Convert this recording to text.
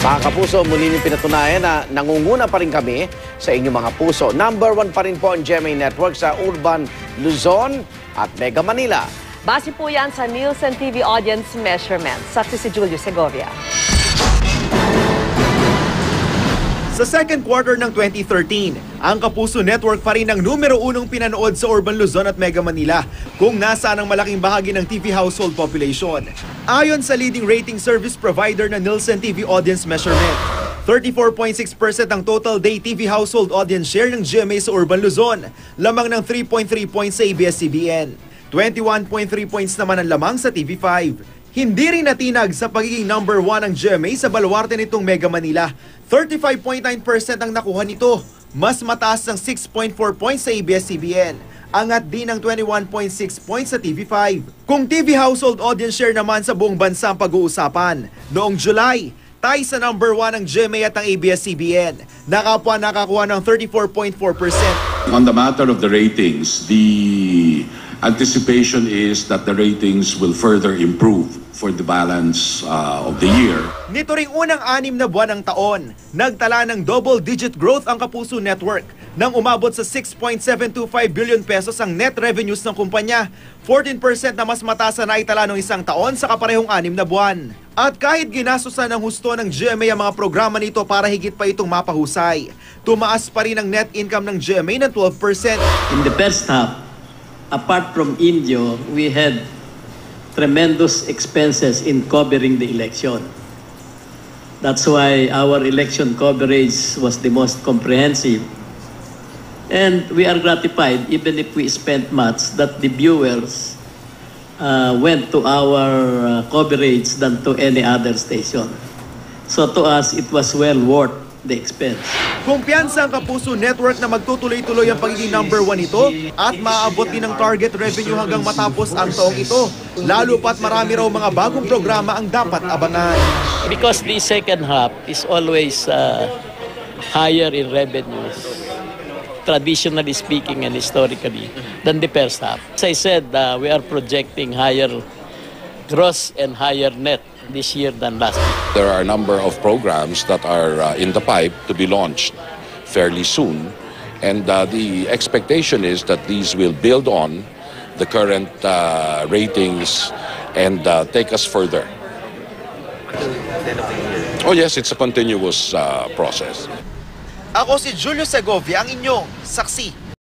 Mga kapuso, muli niyong pinatunayan na nangunguna pa rin kami sa inyong mga puso. Number 1 pa rin po ang GMA Network sa Urban Luzon at Mega Manila. Base po yan sa Nielsen TV Audience Measurement. Saksi si Julio Segovia. Sa second quarter ng 2013, ang Kapuso Network pa rin ang numero 1 pinanood sa Urban Luzon at Mega Manila kung nasaan ang malaking bahagi ng TV household population. Ayon sa leading rating service provider na Nielsen TV Audience Measurement, 34.6% ang total day TV household audience share ng GMA sa Urban Luzon, lamang ng 3.3 points sa ABS-CBN. 21.3 points naman ang lamang sa TV5. Hindi rin natinag sa pagiging number 1 ang GMA sa baluarte nitong Mega Manila. 35.9% ang nakuha nito, mas mataas ng 6.4 points sa ABS-CBN. Angat din ng 21.6 points sa TV5. Kung TV household audience share naman sa buong bansa ang pag-uusapan, noong July, tayo sa number 1 ang GMA at ang ABS-CBN. Nakakuha ng 34.4%. On the matter of the ratings, the anticipation is that the ratings will further improve for the balance of the year. Nito ring unang 6 na buwan ng taon, nagtala ng double-digit growth ang Kapuso Network nang umabot sa 6.725 billion pesos ang net revenues ng kumpanya, 14% na mas mataas na naitala ng isang taon sa kaparehong 6 na buwan. At kahit ginastusan ng husto ng GMA ang mga programa nito para higit pa itong mapahusay, tumaas pa rin ang net income ng GMA ng 12%. In the first half, apart from Indio, we had tremendous expenses in covering the election. That's why our election coverage was the most comprehensive. And we are gratified, even if we spent much, that the viewers went to our coverage than to any other station. So to us, it was well worth the expense. Kumpiyansa ang Kapuso Network na magtutuloy-tuloy ang pagiging number 1 ito at maaabot din ang target revenue hanggang matapos ang taong ito. Lalo pat marami raw mga bagong programa ang dapat abangan. Because the second half is always higher in revenues, traditionally speaking and historically, than the first half. As I said, we are projecting higher gross and higher net this year than last year. There are a number of programs that are in the pipe to be launched fairly soon, and the expectation is that these will build on the current ratings and take us further. Oh yes, it's a continuous process. Ako si Julio Segovia, ang inyong saksi.